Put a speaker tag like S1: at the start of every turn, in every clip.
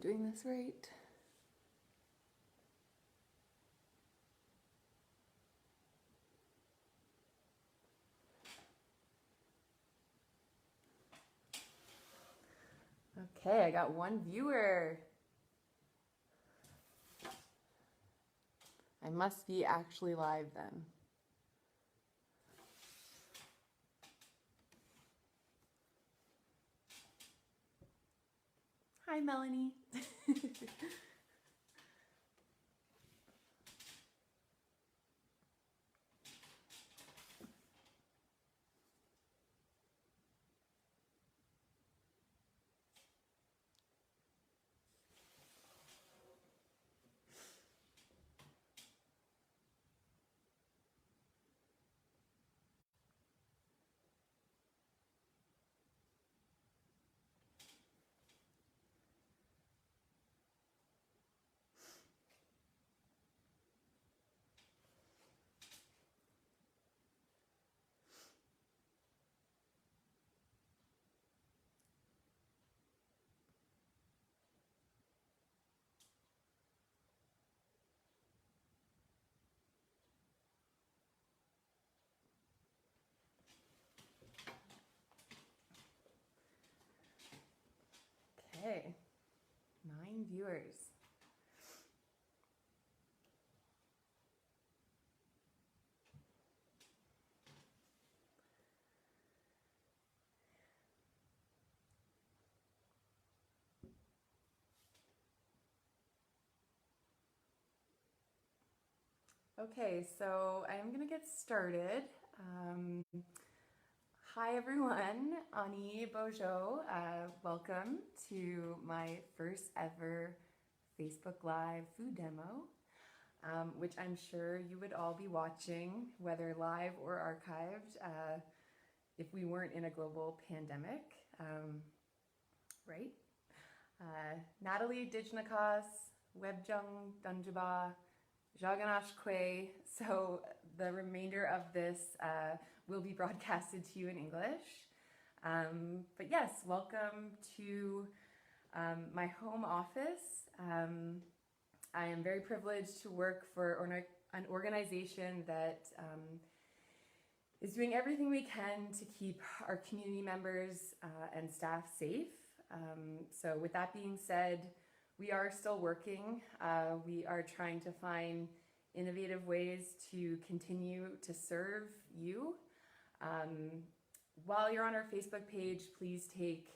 S1: doing this right. Okay, I got one viewer. I must be actually live then. Hi, Melanie. Okay, 9 viewers. Okay, so I'm gonna get started. Hi everyone, Ani Bojo. Welcome to my first ever Facebook Live food demo, which I'm sure you would all be watching, whether live or archived, if we weren't in a global pandemic, right? Natalie Dijnakas, Webjung Dunjaba, Jaganash Kwe. So the remainder of this will be broadcasted to you in English. But yes, welcome to my home office. I am very privileged to work for an organization that is doing everything we can to keep our community members and staff safe. So with that being said, we are still working. We are trying to find innovative ways to continue to serve you. While you're on our Facebook page, please take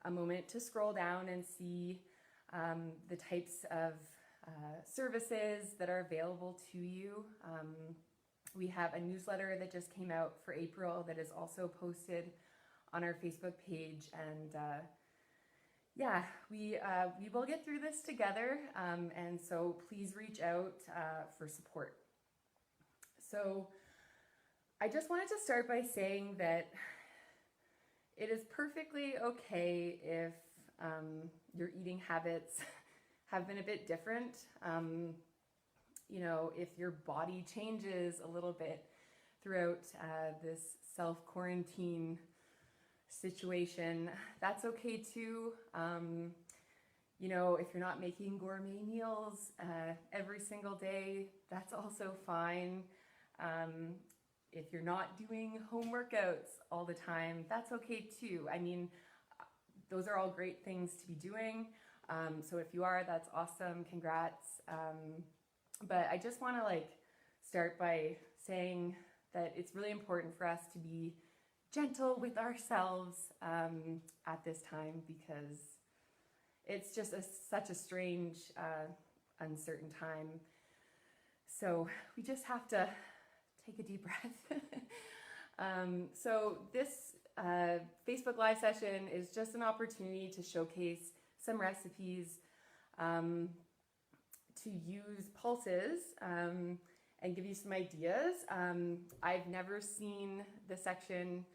S1: a moment to scroll down and see the types of services that are available to you. We have a newsletter that just came out for April that is also posted on our Facebook page, and yeah, we will get through this together, and so please reach out for support. So I just wanted to start by saying that it is perfectly okay if your eating habits have been a bit different. You know, if your body changes a little bit throughout this self-quarantine situation, that's okay too. You know, if you're not making gourmet meals every single day, that's also fine. If you're not doing home workouts all the time, that's okay too. I mean, those are all great things to be doing. So if you are, that's awesome, congrats. But I just wanna start by saying that it's really important for us to be gentle with ourselves at this time, because it's just such a strange, uncertain time. So we just have to take a deep breath. So this Facebook Live session is just an opportunity to showcase some recipes, to use pulses, and give you some ideas. I've never seen the section,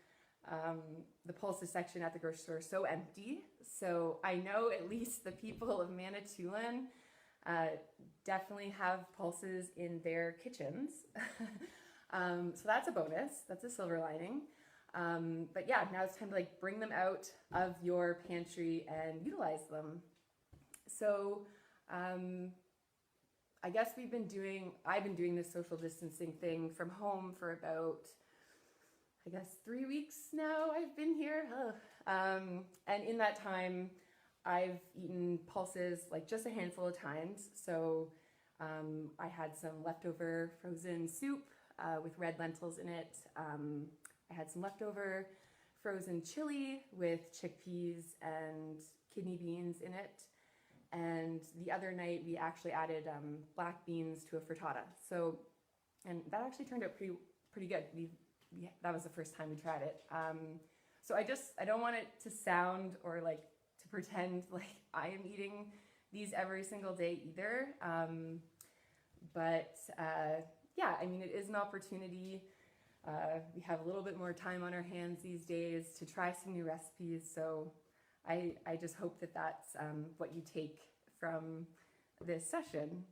S1: the pulses section at the grocery store so empty. So I know at least the people of Manitoulin definitely have pulses in their kitchens. So that's a bonus, that's a silver lining. But yeah, now it's time to bring them out of your pantry and utilize them. So I guess I've been doing this social distancing thing from home for about, I guess, 3 weeks now I've been here. And in that time, I've eaten pulses like just a handful of times. So I had some leftover frozen soup with red lentils in it. I had some leftover frozen chili with chickpeas and kidney beans in it. And the other night we actually added black beans to a frittata. So, and that actually turned out pretty good. That was the first time we tried it. So I don't want it to sound or like to pretend like I am eating these every single day either. Yeah, I mean, it is an opportunity. We have a little bit more time on our hands these days to try some new recipes. So I just hope that that's what you take from this session.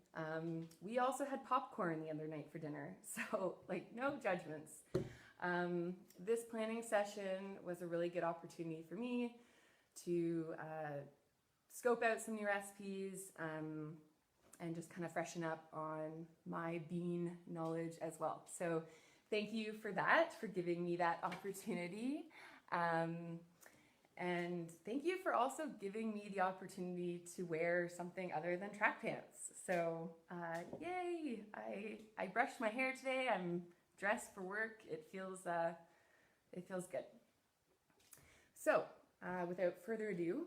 S1: We also had popcorn the other night for dinner, so like no judgments. This planning session was a really good opportunity for me to scope out some new recipes and just kind of freshen up on my bean knowledge as well. So thank you for that, for giving me that opportunity. And thank you for also giving me the opportunity to wear something other than track pants. So yay, I brushed my hair today. I'm dressed for work. It feels good. So without further ado,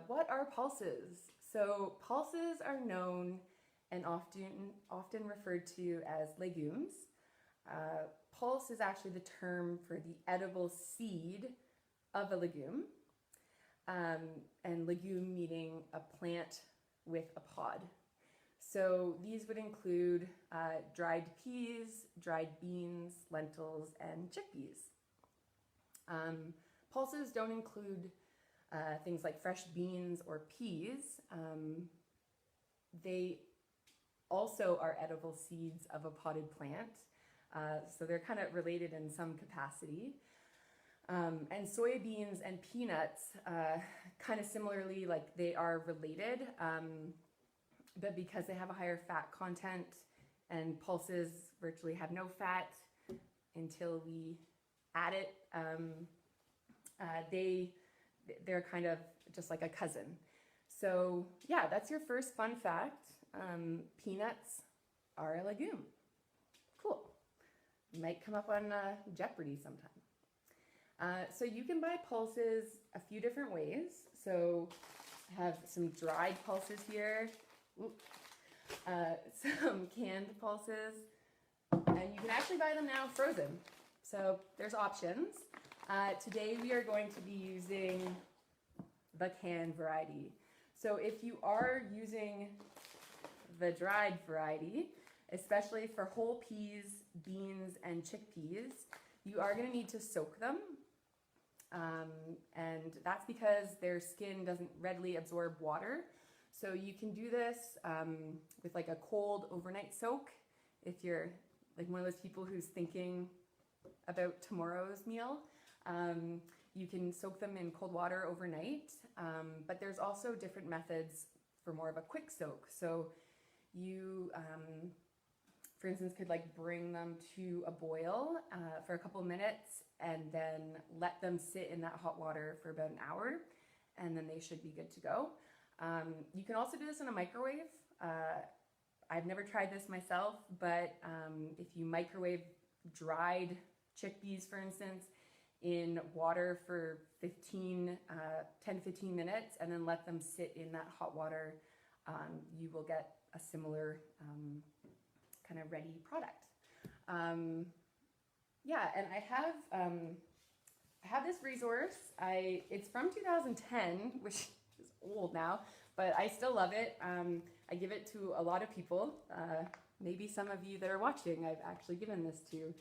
S1: what are pulses? So pulses are known and often referred to as legumes. Pulse is actually the term for the edible seed of a legume, and legume meaning a plant with a pod. So these would include dried peas, dried beans, lentils, and chickpeas. Pulses don't include things like fresh beans or peas. They also are edible seeds of a potted plant. So they're kind of related in some capacity. And soybeans and peanuts, kind of similarly, like they are related, but because they have a higher fat content and pulses virtually have no fat until we add it, they're kind of just like a cousin. So yeah, that's your first fun fact. Peanuts are a legume. Cool. Might come up on Jeopardy sometime. So you can buy pulses a few different ways. So I have some dried pulses here, some canned pulses, and you can actually buy them now frozen. So there's options. Today we are going to be using the canned variety. So if you are using the dried variety, especially for whole peas, beans, and chickpeas, you are going to need to soak them. And that's because their skin doesn't readily absorb water. So you can do this with like a cold overnight soak if you're like one of those people who's thinking about tomorrow's meal. You can soak them in cold water overnight, but there's also different methods for more of a quick soak. So you, for instance, could like bring them to a boil for a couple minutes and then let them sit in that hot water for about an hour, and then they should be good to go. You can also do this in a microwave. I've never tried this myself, but if you microwave dried chickpeas, for instance, in water for 10 to 15 minutes and then let them sit in that hot water, you will get a similar kind of ready product. Yeah, and I have this resource. It's from 2010, which is old now, but I still love it. I give it to a lot of people. Maybe some of you that are watching, I've actually given this to.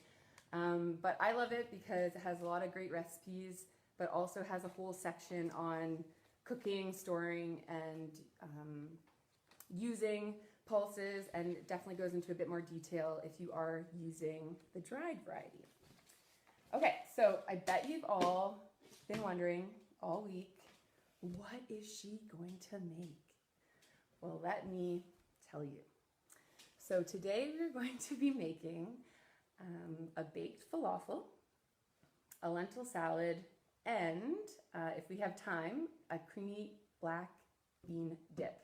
S1: But I love it because it has a lot of great recipes, but also has a whole section on cooking, storing, and using pulses, and it definitely goes into a bit more detail if you are using the dried variety. Okay, so I bet you've all been wondering all week, what is she going to make? Well, let me tell you. So today we're going to be making a baked falafel, a lentil salad, and if we have time, a creamy black bean dip.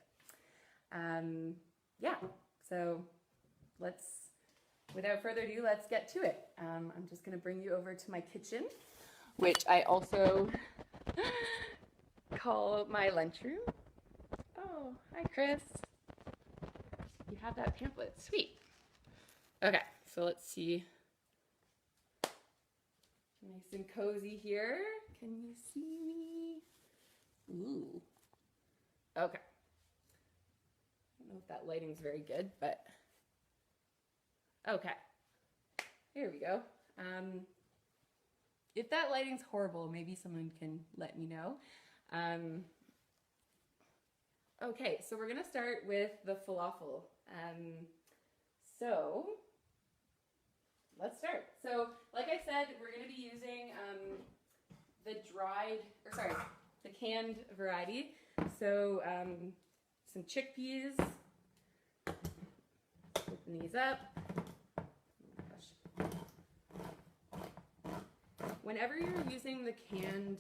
S1: Yeah, so without further ado, let's get to it. I'm just gonna bring you over to my kitchen, which I also call my lunchroom. Oh, hi Chris. You have that pamphlet, sweet. Okay, so let's see. Nice and cozy here. Can you see me? Ooh. Okay. I don't know if that lighting's very good, but okay. Here we go. If that lighting's horrible, maybe someone can let me know. Okay, so we're gonna start with the falafel. So let's start. So like I said, we're gonna be using the canned variety. So some chickpeas. Open these up. Oh my gosh. Whenever you're using the canned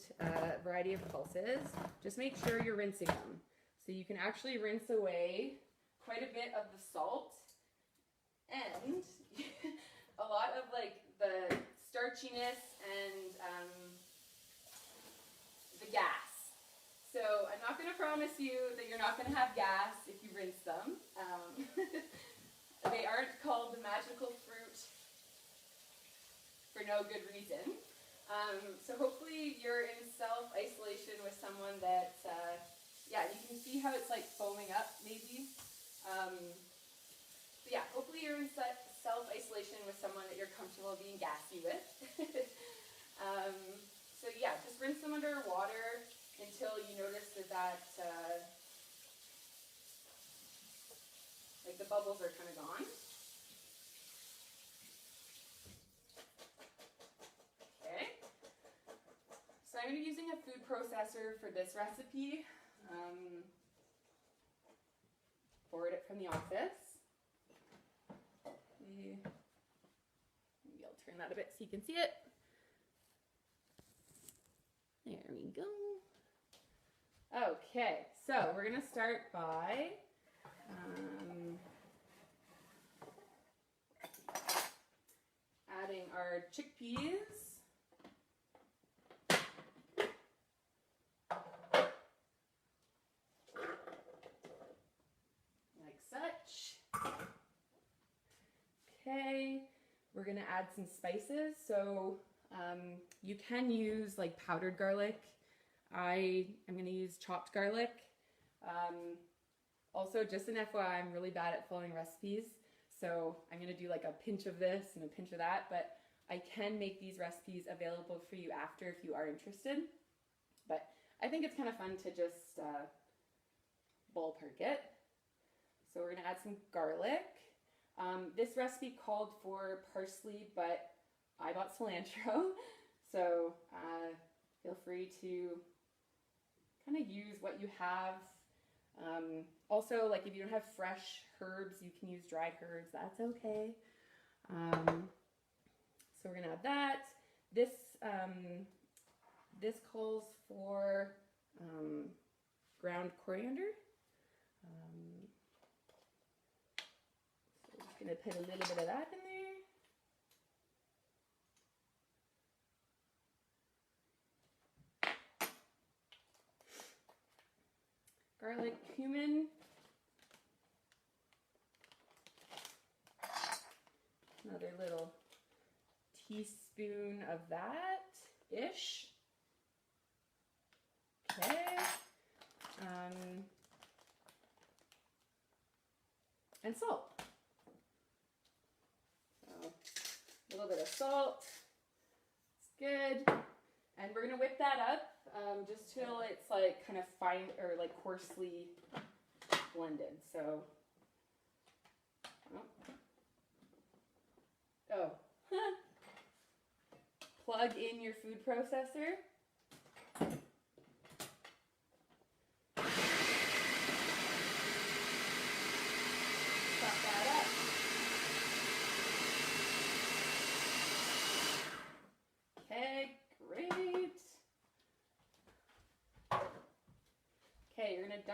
S1: variety of pulses, just make sure you're rinsing them. So you can actually rinse away quite a bit of the salt and a lot of like the starchiness and the gas. So I'm not going to promise you that you're not going to have gas if you rinse them. They aren't called the magical fruit for no good reason. So hopefully you're in self-isolation with someone that, yeah, you can see how it's like foaming up maybe. But yeah, hopefully you're in self-isolation with someone that you're comfortable being gassy with. So yeah, just rinse them under water until you notice that like the bubbles are kind of gone. Okay. So I'm going to be using a food processor for this recipe. Borrowed it from the office. Maybe I'll turn that a bit so you can see it. There we go. Okay, so we're going to start by adding our chickpeas. Like such. Okay, we're going to add some spices. So you can use like powdered garlic. I am going to use chopped garlic. Also, just an FYI, I'm really bad at following recipes. So I'm going to do like a pinch of this and a pinch of that. But I can make these recipes available for you after if you are interested. But I think it's kind of fun to just ballpark it. So we're going to add some garlic. This recipe called for parsley, but I bought cilantro. So feel free to kind of use what you have. Also, like if you don't have fresh herbs, you can use dried herbs. That's okay. So we're gonna add that. This calls for ground coriander. So I'm just gonna put a little bit of that in there. Garlic, cumin. Another little teaspoon of that-ish. Okay. And salt. So a little bit of salt. It's good. And we're gonna whip that up just till it's like kind of fine or like coarsely blended. So, oh. Plug in your food processor.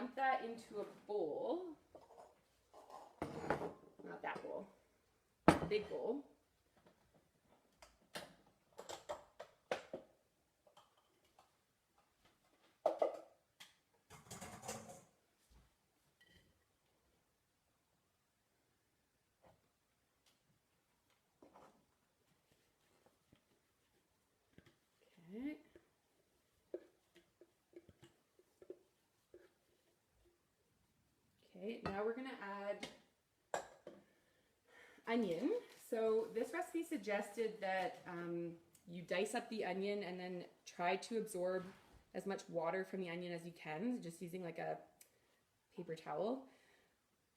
S1: dump that into a bowl. Not that bowl, big bowl. Okay. Okay, now we're gonna add onion. So this recipe suggested that you dice up the onion and then try to absorb as much water from the onion as you can, just using like a paper towel.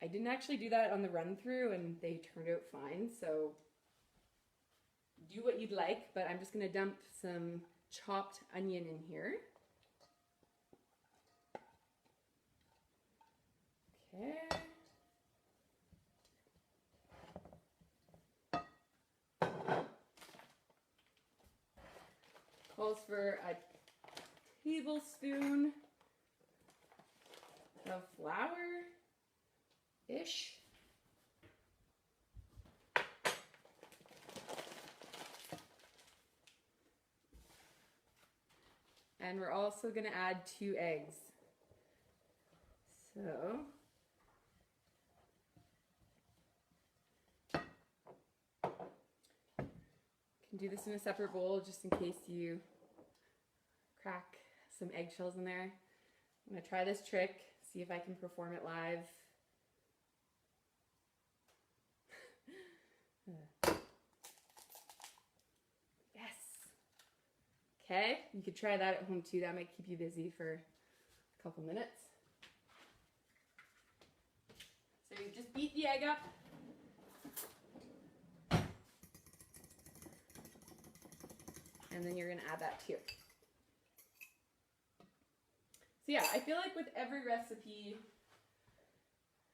S1: I didn't actually do that on the run through and they turned out fine, so do what you'd like, but I'm just gonna dump some chopped onion in here. Okay. Calls for a tablespoon of flour-ish. And we're also going to add 2 eggs. So you can do this in a separate bowl just in case you crack some eggshells in there. I'm going to try this trick, see if I can perform it live. Yes. Okay, you could try that at home too. That might keep you busy for a couple minutes. So you just beat the egg up. And then you're going to add that too. So yeah, I feel like with every recipe,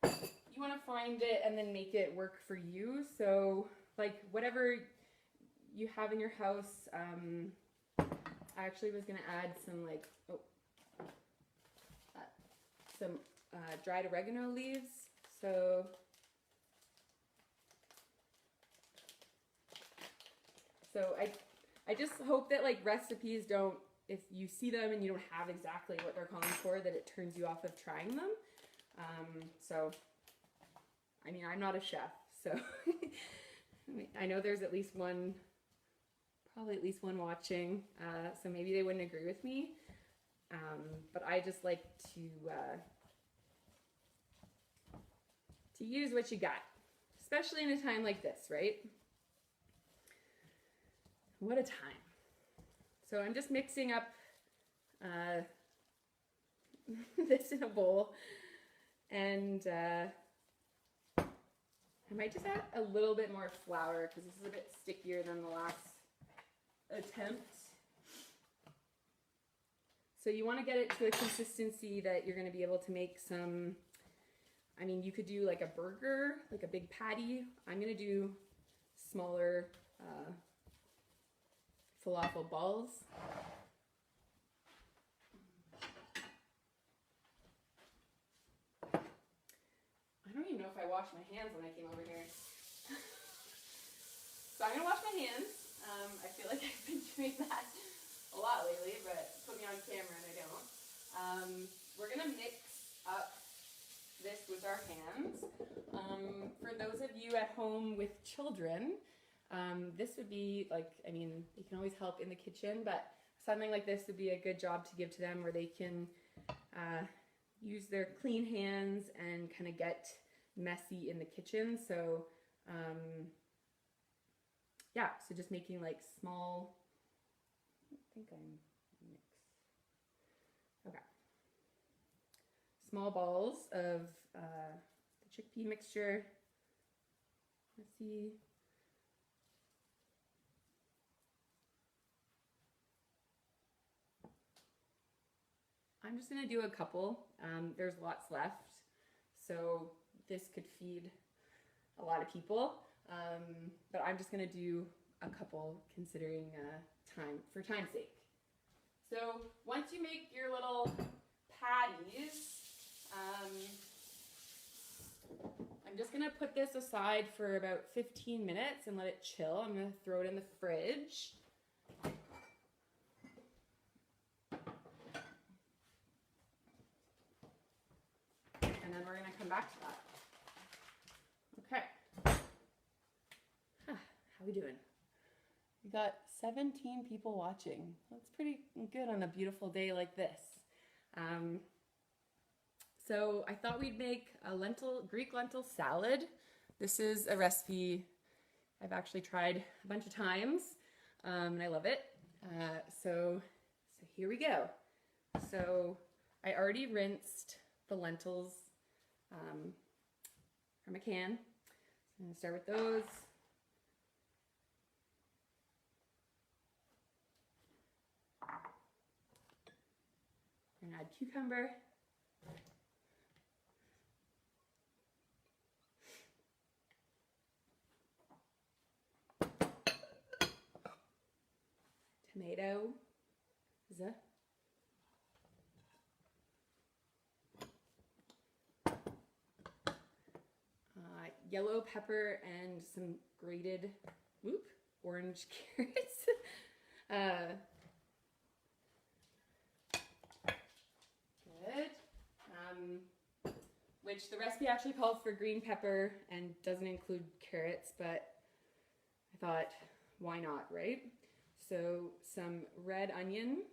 S1: you want to find it and then make it work for you. So like whatever you have in your house, I actually was going to add some like, some dried oregano leaves. So I just hope that like recipes don't, if you see them and you don't have exactly what they're calling for, that it turns you off of trying them. So, I mean, I'm not a chef, so I know there's at least one, probably at least one watching, so maybe they wouldn't agree with me. But I just like to use what you got, especially in a time like this, right? What a time. So I'm just mixing up this in a bowl, and I might just add a little bit more flour because this is a bit stickier than the last attempt. So you want to get it to a consistency that you're going to be able to make some, I mean, you could do like a burger, like a big patty. I'm going to do smaller falafel balls. I don't even know if I washed my hands when I came over here. So I'm going to wash my hands. I feel like I've been doing that a lot lately, but put me on camera and I don't. We're going to mix up this with our hands. For those of you at home with children, this would be like, I mean, they can always help in the kitchen, but something like this would be a good job to give to them where they can use their clean hands and kind of get messy in the kitchen. So yeah, so just making like small, I think I'm mixed. Okay. Small balls of the chickpea mixture. Let's see. I'm just going to do a couple. There's lots left, so this could feed a lot of people, but I'm just going to do a couple considering for time's sake. So once you make your little patties, I'm just gonna put this aside for about 15 minutes and let it chill. I'm gonna throw it in the fridge. And then we're gonna come back to that. Okay. How we doing? We got 17 people watching. That's pretty good on a beautiful day like this. So I thought we'd make a Greek lentil salad. This is a recipe I've actually tried a bunch of times, and I love it. So here we go. So I already rinsed the lentils from a can. So I'm gonna start with those. I'm gonna add cucumber. Tomato. Yellow pepper and some grated orange carrots. Good. Which the recipe actually calls for green pepper and doesn't include carrots, but I thought, why not, right? So some red onion.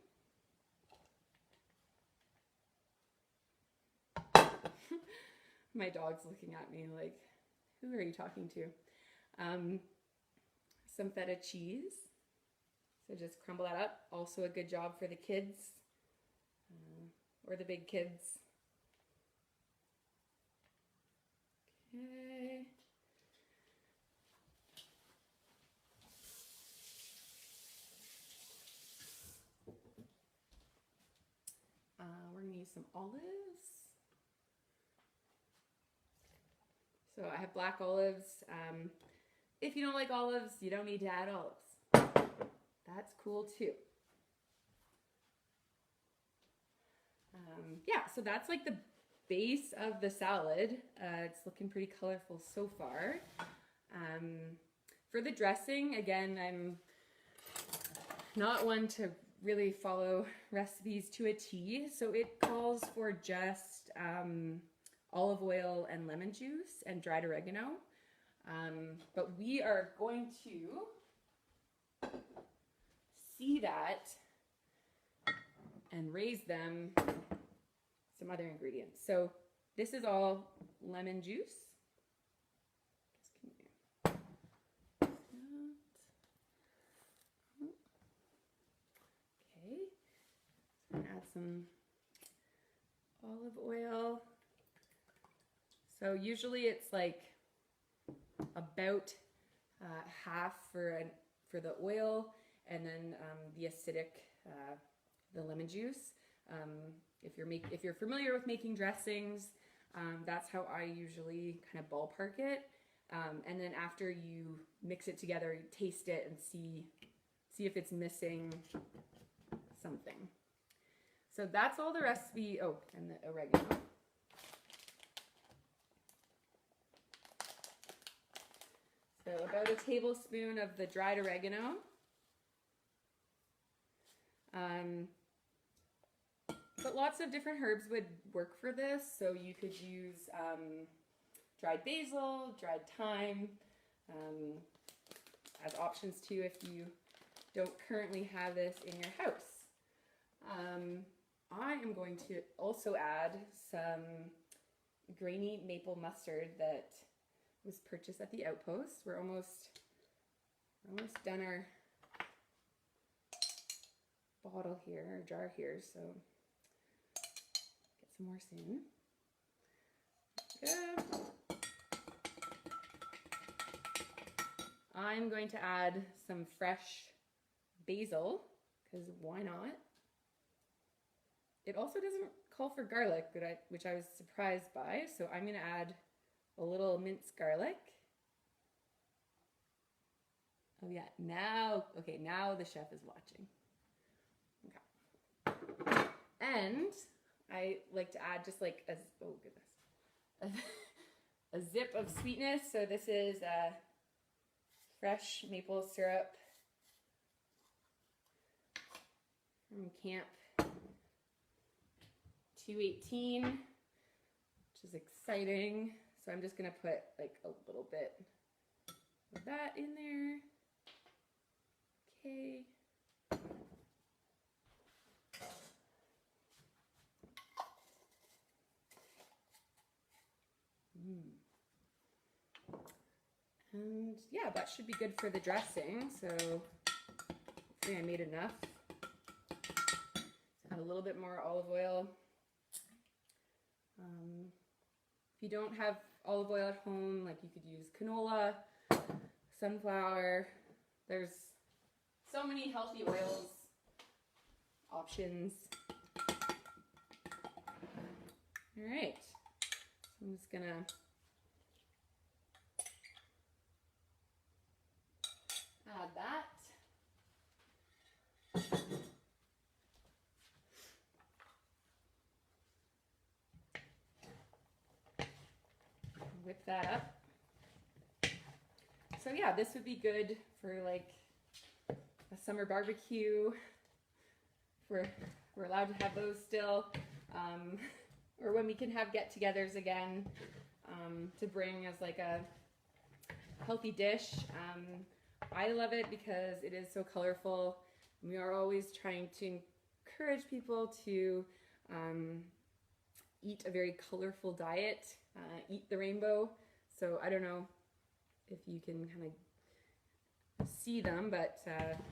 S1: My dog's looking at me like, who are you talking to? Some feta cheese. So just crumble that up. Also a good job for the kids or the big kids. Okay. We're gonna use some olives. So I have black olives. If you don't like olives, you don't need to add olives. That's cool too. Yeah, so that's like the base of the salad. It's looking pretty colorful so far. For the dressing, again, I'm not one to really follow recipes to a T, so it calls for just olive oil and lemon juice and dried oregano. But we are going to see that and raise them some other ingredients. So this is all lemon juice. Okay, so I'm gonna add some olive oil. So usually it's like about half for the oil, and then the acidic, the lemon juice. If you're familiar with making dressings, that's how I usually kind of ballpark it. And then after you mix it together, you taste it and see if it's missing something. So that's all the recipe. Oh, and the oregano. So about a tablespoon of the dried oregano. But lots of different herbs would work for this. So you could use dried basil, dried thyme as options too if you don't currently have this in your house. I am going to also add some grainy maple mustard that was purchased at the Outpost. We're almost done our bottle here, or jar here, so get some more soon. Good. I'm going to add some fresh basil, because why not? It also doesn't call for garlic, which I was surprised by, so I'm going to add a little minced garlic. Oh yeah, now the chef is watching. Okay. And I like to add just like oh goodness, a zip of sweetness. So this is fresh maple syrup from Camp 218, which is exciting. So I'm just gonna put like a little bit of that in there. Okay. And yeah, that should be good for the dressing. So hopefully I made enough. Add a little bit more olive oil. If you don't have olive oil at home, like you could use canola, sunflower. There's so many healthy oils options. All right, so I'm just gonna add that. Whip that up. So yeah, this would be good for like a summer barbecue. We're allowed to have those still, or when we can have get-togethers again, to bring as like a healthy dish. I love it because it is so colorful. We are always trying to encourage people to eat a very colorful diet, eat the rainbow. So I don't know if you can kind of see them, but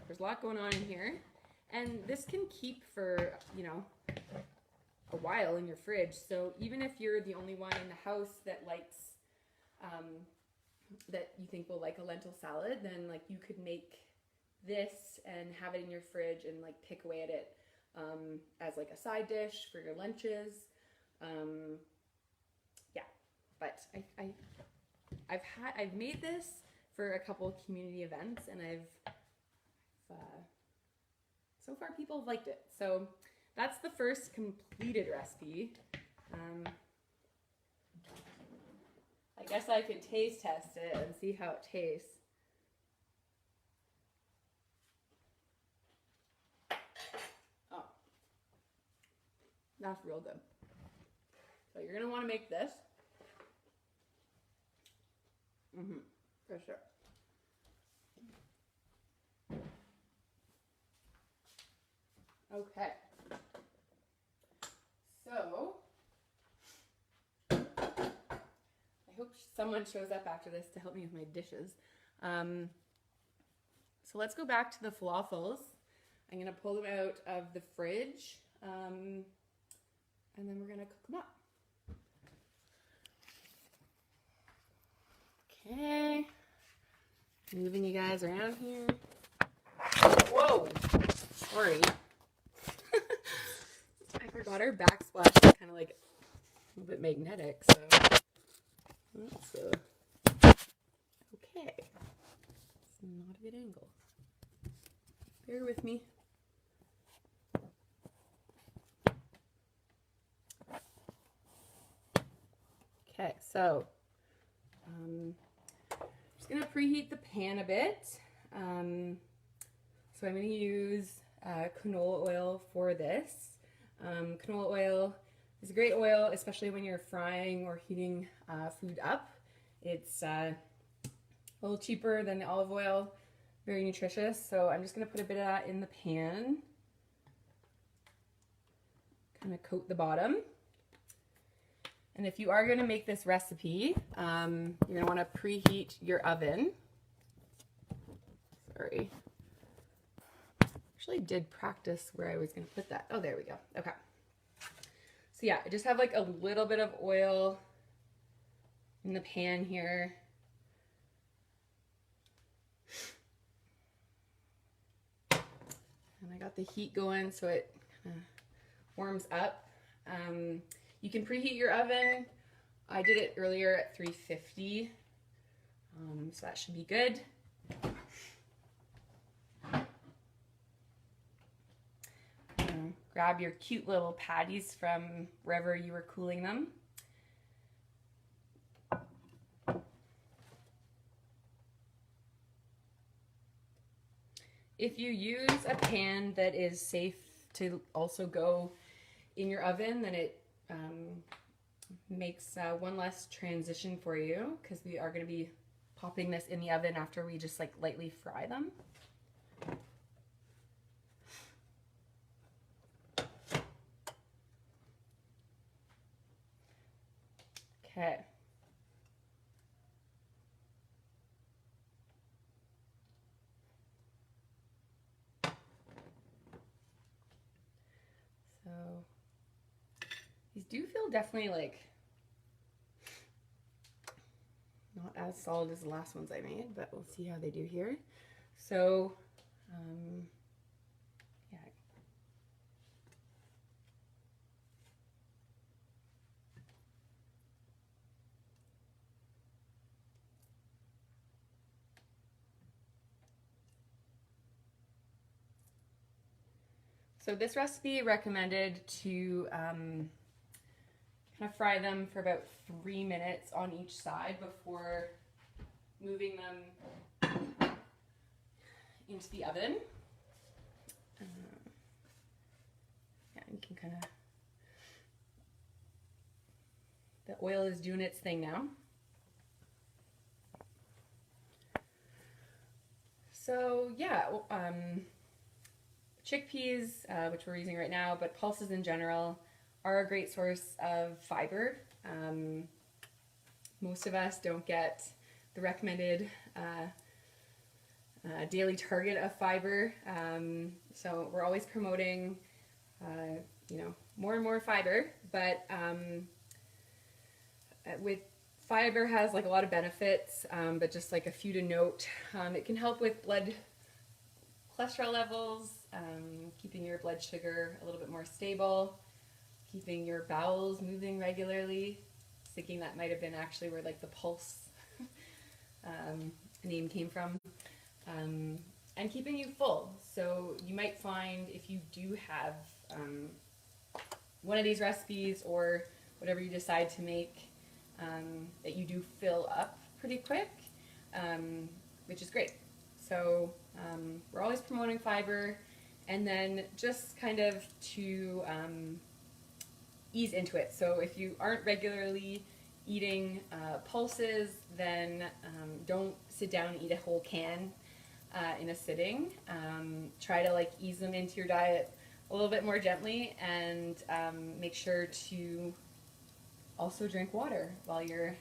S1: there's a lot going on in here. And this can keep for, you know, a while in your fridge. So even if you're the only one in the house that likes, that you think will like a lentil salad, then like you could make this and have it in your fridge and like pick away at it as like a side dish for your lunches. Yeah, but I've made this for a couple of community events, and so far people have liked it. So that's the first completed recipe. I guess I could taste test it and see how it tastes. Oh, that's real good. So you're gonna want to make this. For sure. Okay. So I hope someone shows up after this to help me with my dishes. So let's go back to the falafels. I'm gonna pull them out of the fridge, and then we're gonna cook them up. Okay, moving you guys around here. Whoa, sorry. I forgot our backsplash is kind of like a little bit magnetic, so that's okay. It's not a good angle. Bear with me. Okay, so I'm just gonna preheat the pan a bit. So I'm gonna use canola oil for this. Canola oil is a great oil, especially when you're frying or heating food up. It's a little cheaper than the olive oil, very nutritious. So I'm just gonna put a bit of that in the pan, kind of coat the bottom. And if you are gonna make this recipe, you're gonna wanna preheat your oven. Sorry. Actually did practice where I was gonna put that. Oh, there we go. Okay. So yeah, I just have like a little bit of oil in the pan here. And I got the heat going so it kind of warms up. You can preheat your oven. I did it earlier at 350, so that should be good. grab your cute little patties from wherever you were cooling them. If you use a pan that is safe to also go in your oven, then it makes one less transition for you, because we are going to be popping this in the oven after we just like lightly fry them. Okay. So these do feel definitely like not as solid as the last ones I made, but we'll see how they do here. So yeah. So this recipe recommended to kind of fry them for about 3 minutes on each side before moving them into the oven. Yeah, you can kind of, the oil is doing its thing now. So yeah, chickpeas, which we're using right now, but pulses in general, are a great source of fiber. Most of us don't get the recommended daily target of fiber, so we're always promoting, you know, more and more fiber. But with fiber has like a lot of benefits, but just like a few to note. It can help with blood cholesterol levels, keeping your blood sugar a little bit more stable, keeping your bowels moving regularly. Thinking that might have been actually where like the pulse name came from, and keeping you full. So you might find if you do have one of these recipes or whatever you decide to make, that you do fill up pretty quick, which is great. So we're always promoting fiber, and then just kind of to ease into it. So if you aren't regularly eating pulses, then don't sit down and eat a whole can in a sitting. Try to like ease them into your diet a little bit more gently, and make sure to also drink water while you're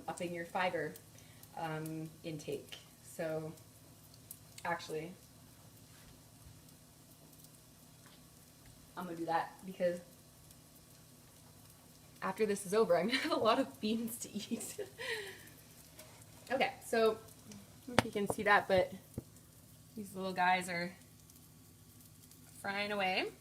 S1: upping your fiber intake. So actually, I'm gonna do that because after this is over, I'm gonna have a lot of beans to eat. Okay, so I don't know if you can see that, but these little guys are frying away.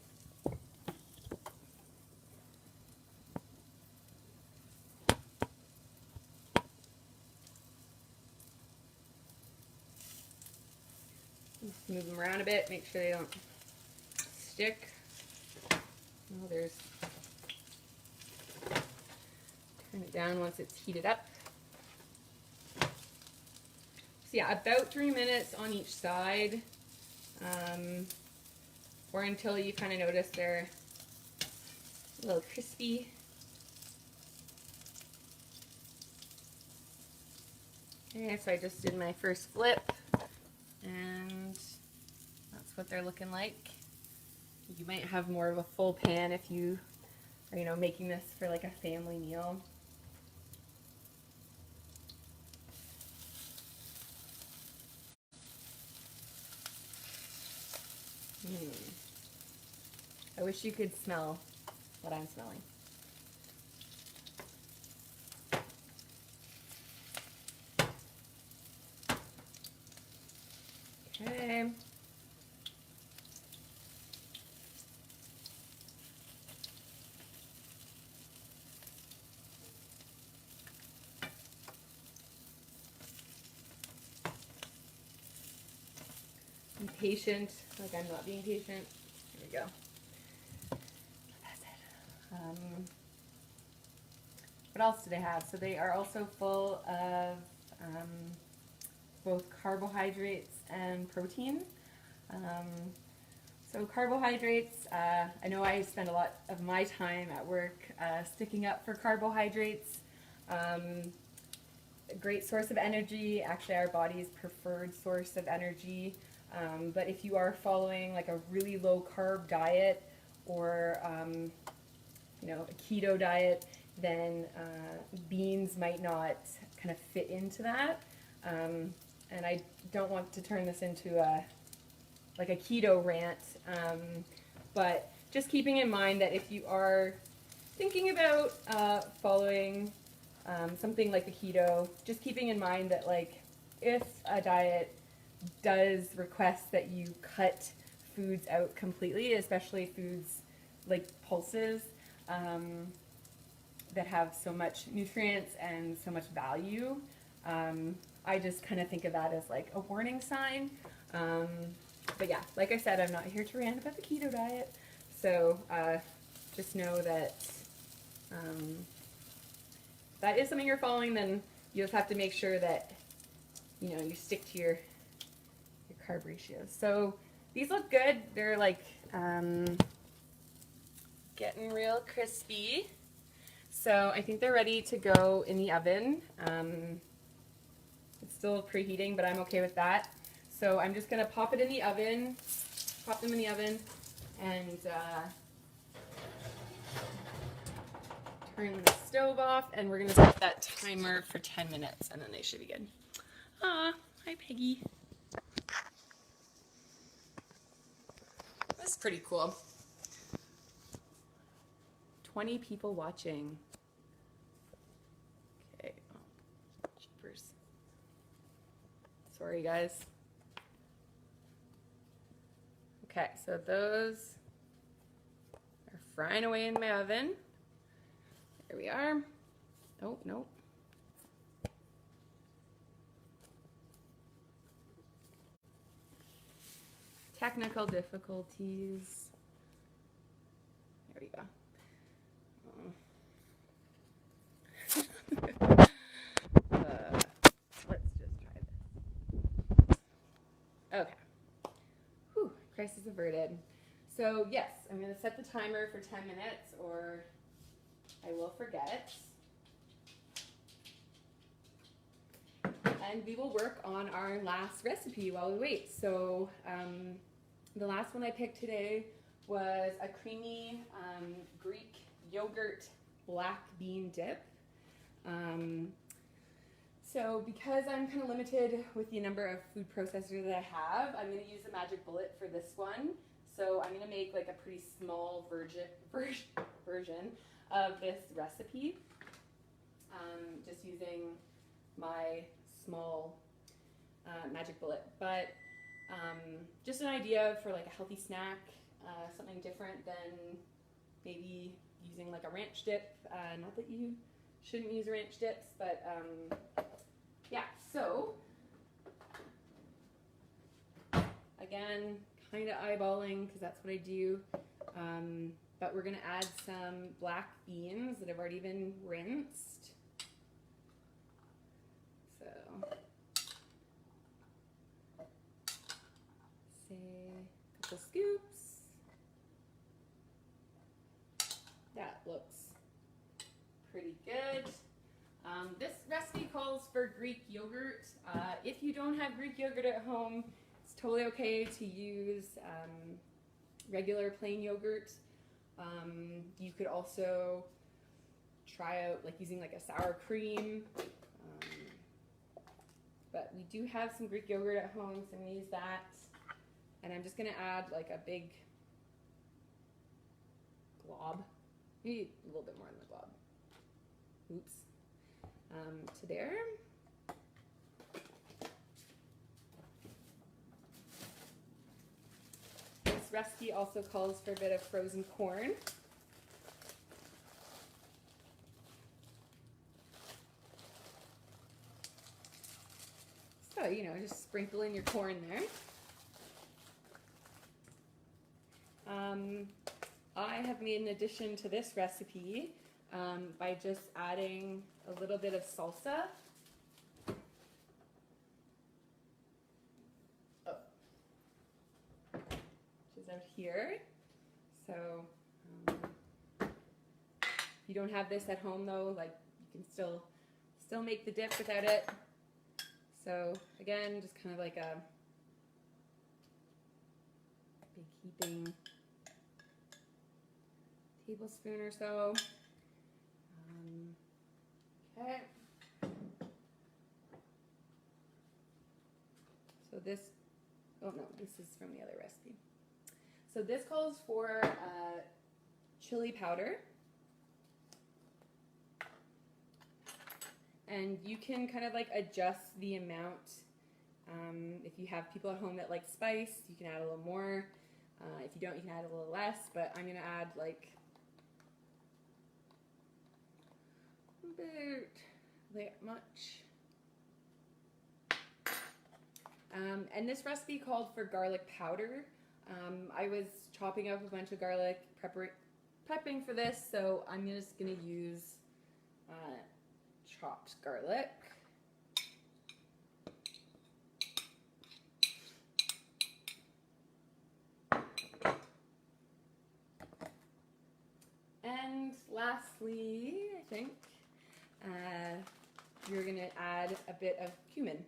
S1: Just move them around a bit, make sure they don't stick. Oh, there's, turn it down once it's heated up. So yeah, about 3 minutes on each side, or until you kind of notice they're a little crispy. Okay, so I just did my first flip, and that's what they're looking like. You might have more of a full pan if you are, you know, making this for like a family meal. I wish you could smell what I'm smelling. Okay. Be patient, like I'm not being patient. There we go. What else do they have? So they are also full of both carbohydrates and protein. So carbohydrates, I know I spend a lot of my time at work sticking up for carbohydrates. A great source of energy, actually our body's preferred source of energy. But if you are following like a really low carb diet or a keto diet, then beans might not kind of fit into that. And I don't want to turn this into a keto rant, but just keeping in mind that if you are thinking about following something like a keto, just keeping in mind that like if a diet does request that you cut foods out completely, especially foods like pulses that have so much nutrients and so much value, I just kind of think of that as like a warning sign. But yeah, like I said, I'm not here to rant about the keto diet, so just know that that is something you're following. Then you just have to make sure that you stick to your carb ratios. So these look good. They're like getting real crispy. So I think they're ready to go in the oven. It's still preheating, but I'm okay with that. So I'm just gonna pop them in the oven, and turn the stove off, and we're gonna set that timer for 10 minutes, and then they should be good. Ah, hi Peggy. That's pretty cool. 20 people watching. Okay, oh, jeepers. Sorry guys. Okay, so those are frying away in my oven. There we are. Oh, nope. Technical difficulties. There we go. Let's just try this. Okay. Whew, crisis averted. So yes, I'm going to set the timer for 10 minutes or I will forget. And we will work on our last recipe while we wait. So the last one I picked today was a creamy Greek yogurt black bean dip. So because I'm kind of limited with the number of food processors that I have, I'm going to use a magic bullet for this one. So I'm going to make like a pretty small version of this recipe, just using my small magic bullet. But just an idea for like a healthy snack, something different than maybe using like a ranch dip. Not that you shouldn't use ranch dips, but yeah, so again, kind of eyeballing because that's what I do, but we're going to add some black beans that have already been rinsed. So say a couple scoops. That looks pretty good. This recipe calls for Greek yogurt. If you don't have Greek yogurt at home, it's totally okay to use regular plain yogurt. You could also try out like using like a sour cream. But we do have some Greek yogurt at home, so I'm going to use that. And I'm just going to add like a big glob. Maybe a little bit more than the glob. Oops. To there. This recipe also calls for a bit of frozen corn. So, just sprinkle in your corn there. I have made an addition to this recipe by just adding a little bit of salsa. Which is out here. So if you don't have this at home though, like you can still make the dip without it. So again, just kind of like a big heaping tablespoon or so. Okay. So this, oh no, this is from the other recipe. So this calls for chili powder. And you can kind of like adjust the amount. If you have people at home that like spice, you can add a little more. If you don't, you can add a little less, but I'm gonna add like about that much. And this recipe called for garlic powder. I was chopping up a bunch of garlic, prepping for this, so I'm just gonna use chopped garlic. And lastly, I think you're gonna add a bit of cumin.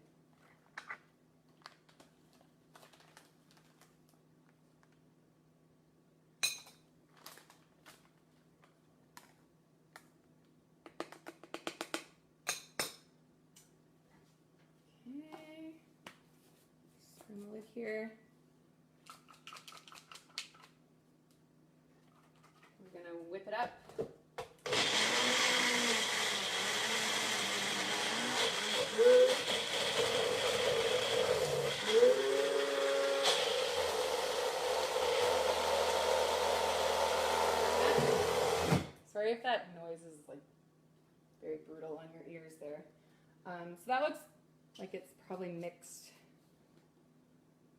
S1: Okay, turn the lid here. We're gonna whip it up. Sorry if that noise is like very brutal on your ears there. So that looks like it's probably mixed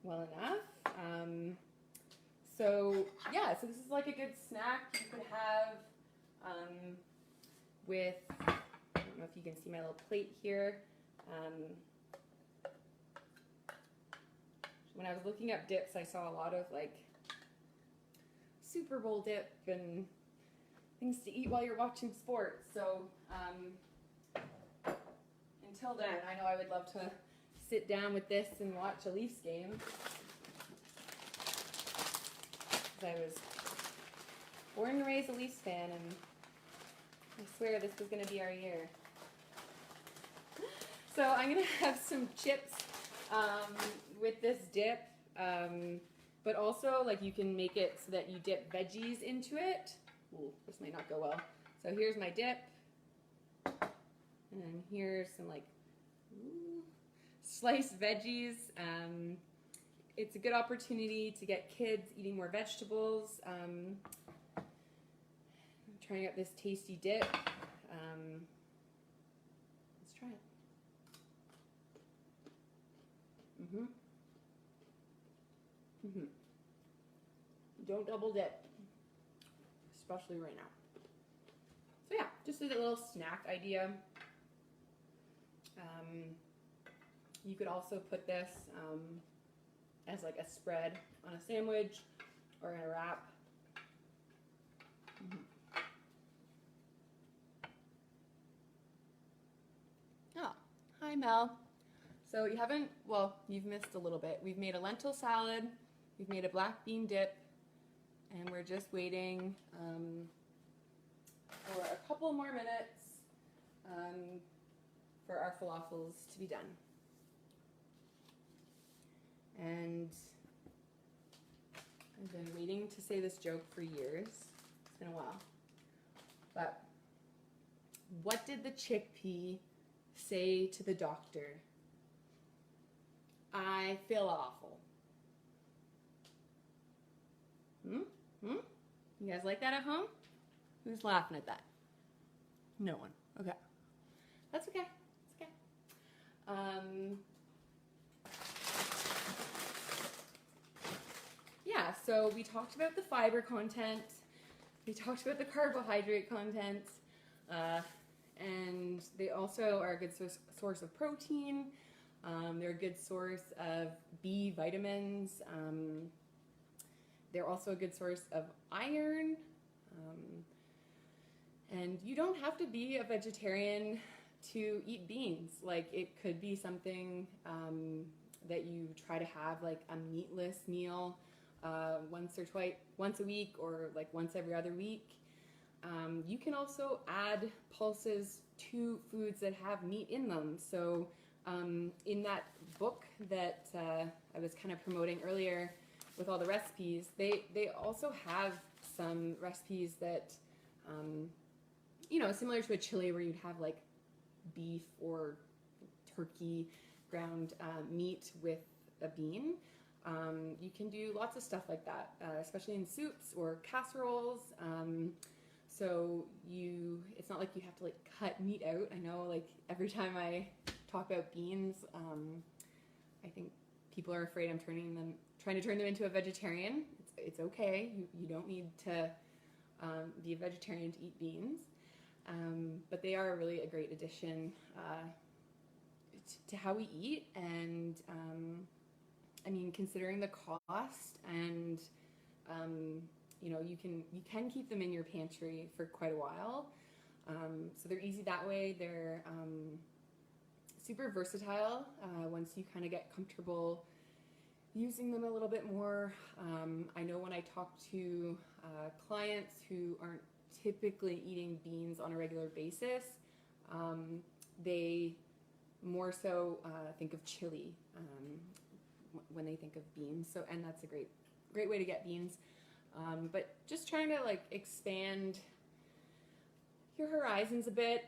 S1: well enough. So yeah, so this is like a good snack you could have with, I don't know if you can see my little plate here. When I was looking up dips, I saw a lot of like Super Bowl dip and things to eat while you're watching sports. So until then, I know I would love to sit down with this and watch a Leafs game. I was born and raised a Leafs fan, and I swear this was going to be our year. So I'm going to have some chips with this dip, but also like you can make it so that you dip veggies into it. Ooh, this might not go well. So here's my dip, and here's some like sliced veggies. It's a good opportunity to get kids eating more vegetables. I'm trying out this tasty dip. Let's try it. Don't double dip, especially right now. So yeah, just a little snack idea. You could also put this as like a spread on a sandwich or in a wrap. Oh, hi Mel. So you haven't, well, you've missed a little bit. We've made a lentil salad, we've made a black bean dip, and we're just waiting for a couple more minutes for our falafels to be done. And I've been waiting to say this joke for years. It's been a while. But what did the chickpea say to the doctor? I feel awful. You guys like that at home? Who's laughing at that? No one. Okay. That's okay. It's okay. Yeah, so we talked about the fiber content. we talked about the carbohydrate content, and they also are a good source of protein. They're a good source of B vitamins. They're also a good source of iron. And you don't have to be a vegetarian to eat beans. Like, it could be something that you try to have, like a meatless meal once a week, or like once every other week. You can also add pulses to foods that have meat in them. So in that book that I was kind of promoting earlier with all the recipes, they also have some recipes that, you know, similar to a chili where you'd have like beef or turkey ground meat with a bean. You can do lots of stuff like that, especially in soups or casseroles. So it's not like you have to like cut meat out. I know, like, every time I talk about beans, I think people are afraid I'm trying to turn them into a vegetarian. It's okay. You don't need to be a vegetarian to eat beans. But they are really a great addition to how we eat. And I mean, considering the cost, and you know, you can keep them in your pantry for quite a while. So they're easy that way. They're super versatile once you kind of get comfortable using them a little bit more. I know when I talk to clients who aren't typically eating beans on a regular basis, they more so think of chili when they think of beans. So, and that's a great way to get beans. But just trying to like expand your horizons a bit.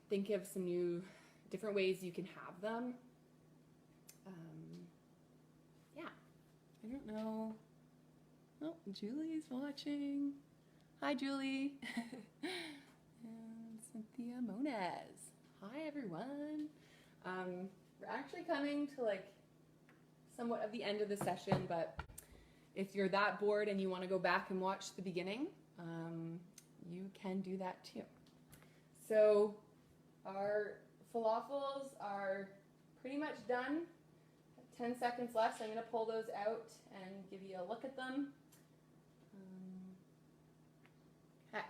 S1: Think of some different ways you can have them. Yeah, I don't know. Oh, Julie's watching. Hi, Julie. And Cynthia Moniz. Hi, everyone. We're actually coming to like somewhat of the end of the session, but if you're that bored and you want to go back and watch the beginning, you can do that too. So our falafels are pretty much done. 10 seconds left, so I'm going to pull those out and give you a look at them. Okay.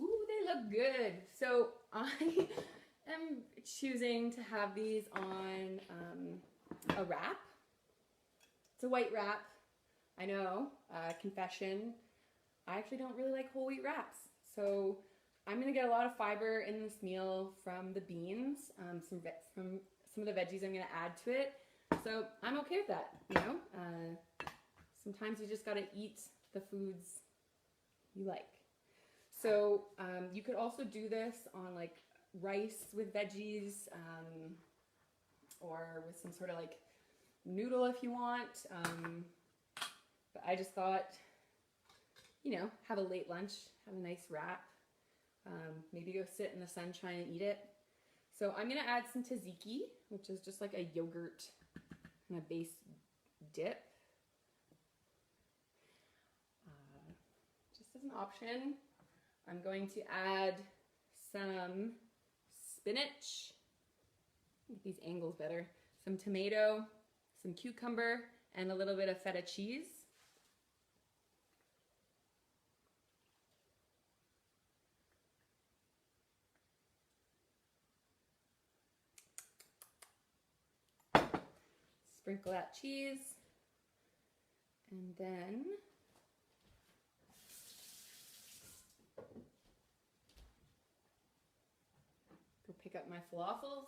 S1: Ooh, they look good. So I am choosing to have these on a wrap. It's a white wrap. I know, confession, I actually don't really like whole wheat wraps. So I'm going to get a lot of fiber in this meal from the beans, from some of the veggies I'm going to add to it. So I'm okay with that, you know. Sometimes you just got to eat the foods you like. So you could also do this on like rice with veggies, or with some sort of like noodle if you want. But I just thought, you know, have a late lunch, have a nice wrap, maybe go sit in the sunshine and eat it. So I'm going to add some tzatziki, which is just like a yogurt kind of base dip. Just as an option, I'm going to add some spinach, make these angles better, some tomato, some cucumber, and a little bit of feta cheese. Sprinkle that cheese, and then go pick up my falafels.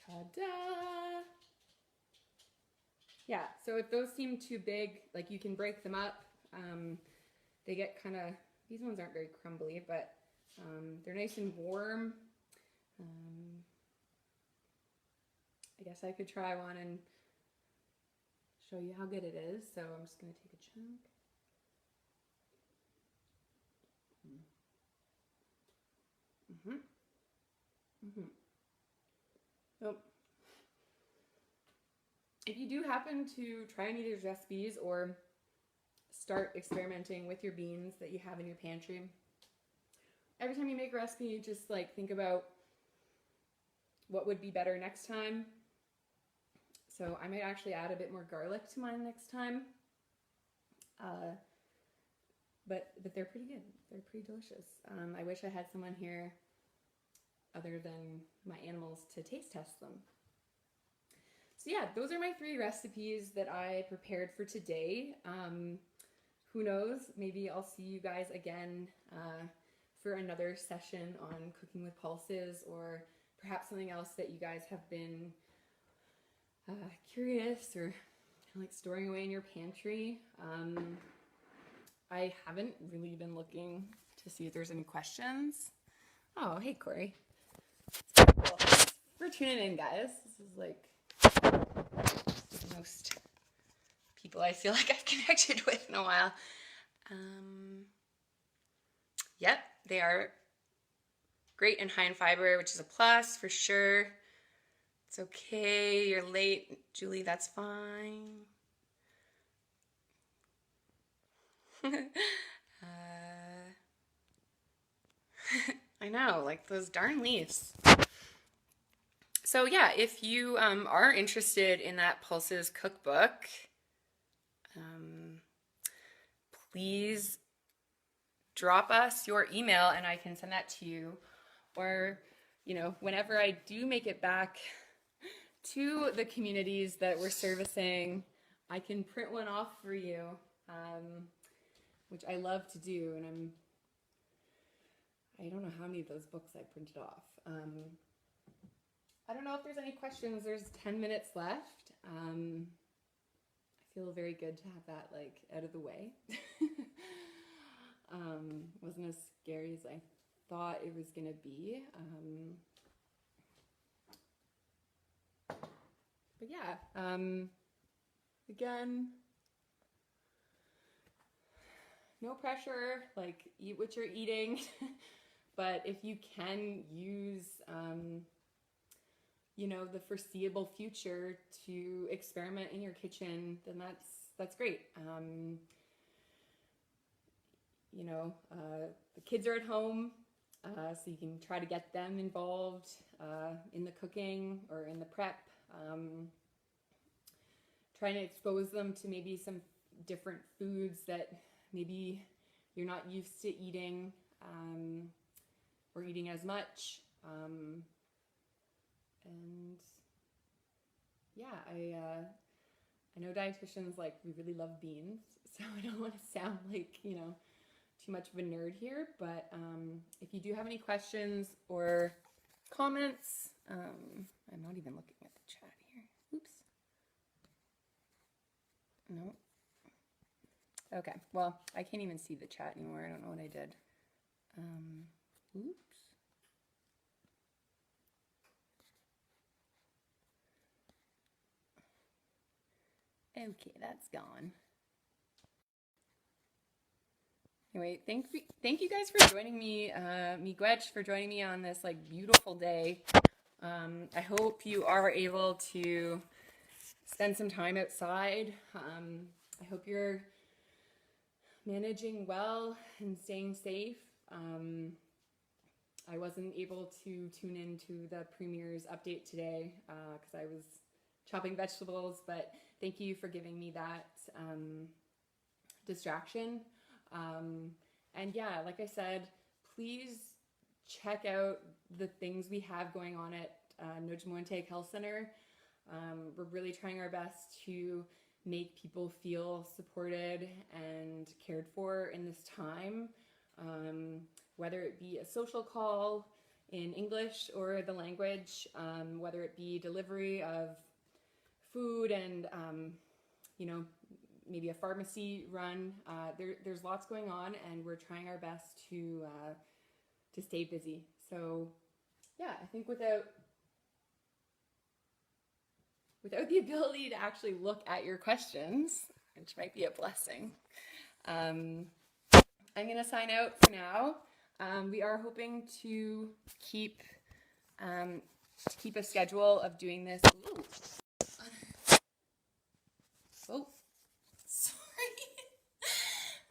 S1: Ta-da! Yeah, so if those seem too big, like, you can break them up. They get kind of, these ones aren't very crumbly, but they're nice and warm. I guess I could try one and show you how good it is. So I'm just going to take a chunk. So if you do happen to try any of these recipes or start experimenting with your beans that you have in your pantry, every time you make a recipe, just like think about what would be better next time. So I might actually add a bit more garlic to mine next time. But they're pretty good. They're pretty delicious. I wish I had someone here other than my animals to taste test them. So yeah, those are my 3 recipes that I prepared for today. Who knows, maybe I'll see you guys again for another session on cooking with pulses, or perhaps something else that you guys have been curious or kind of like storing away in your pantry. I haven't really been looking to see if there's any questions. Oh, hey Corey. Well, thanks for tuning in, guys. This is like the most people I feel like I've connected with in a while. Yep, they are great and high in fiber, which is a plus for sure. It's okay, you're late, Julie, that's fine. I know, like those darn leaves. So yeah, if you are interested in that Pulses cookbook, please drop us your email and I can send that to you. Or, you know, whenever I do make it back to the communities that we're servicing, I can print one off for you, which I love to do. And I don't know how many of those books I printed off. I don't know if there's any questions. There's 10 minutes left. I feel very good to have that like out of the way. Wasn't as scary as I thought it was gonna be. But yeah, again, no pressure, like eat what you're eating. But if you can use, you know, the foreseeable future to experiment in your kitchen, then that's great. You know, the kids are at home, so you can try to get them involved in the cooking or in the prep. Trying to expose them to maybe some different foods that maybe you're not used to eating or eating as much. And yeah, I know dietitians, like, we really love beans, so I don't want to sound like, you know, too much of a nerd here, but if you do have any questions or comments, I'm not even looking at the chat here. Oops. No. Okay, well, I can't even see the chat anymore. I don't know what I did. Oops. Okay, that's gone. Anyway, thank you guys for joining me, Miigwech, for joining me on this like beautiful day. I hope you are able to spend some time outside. I hope you're managing well and staying safe. I wasn't able to tune into the Premier's update today because I was chopping vegetables, but thank you for giving me that distraction. And yeah, like I said, please check out the things we have going on at Noojmowin Health Center. We're really trying our best to make people feel supported and cared for in this time, whether it be a social call in English or the language, whether it be delivery of food and, you know, maybe a pharmacy run. There's lots going on, and we're trying our best to stay busy. So yeah, I think without without the ability to actually look at your questions, which might be a blessing. I'm going to sign out for now. We are hoping to keep a schedule of doing this. Ooh. Oh, sorry.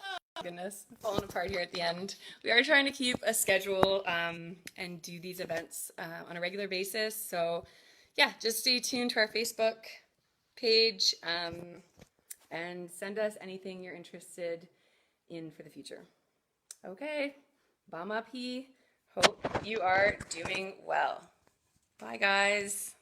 S1: Oh, goodness, falling apart here at the end. We are trying to keep a schedule and do these events on a regular basis. So yeah, just stay tuned to our Facebook page and send us anything you're interested in for the future. Okay, Bamapi, hope you are doing well. Bye, guys.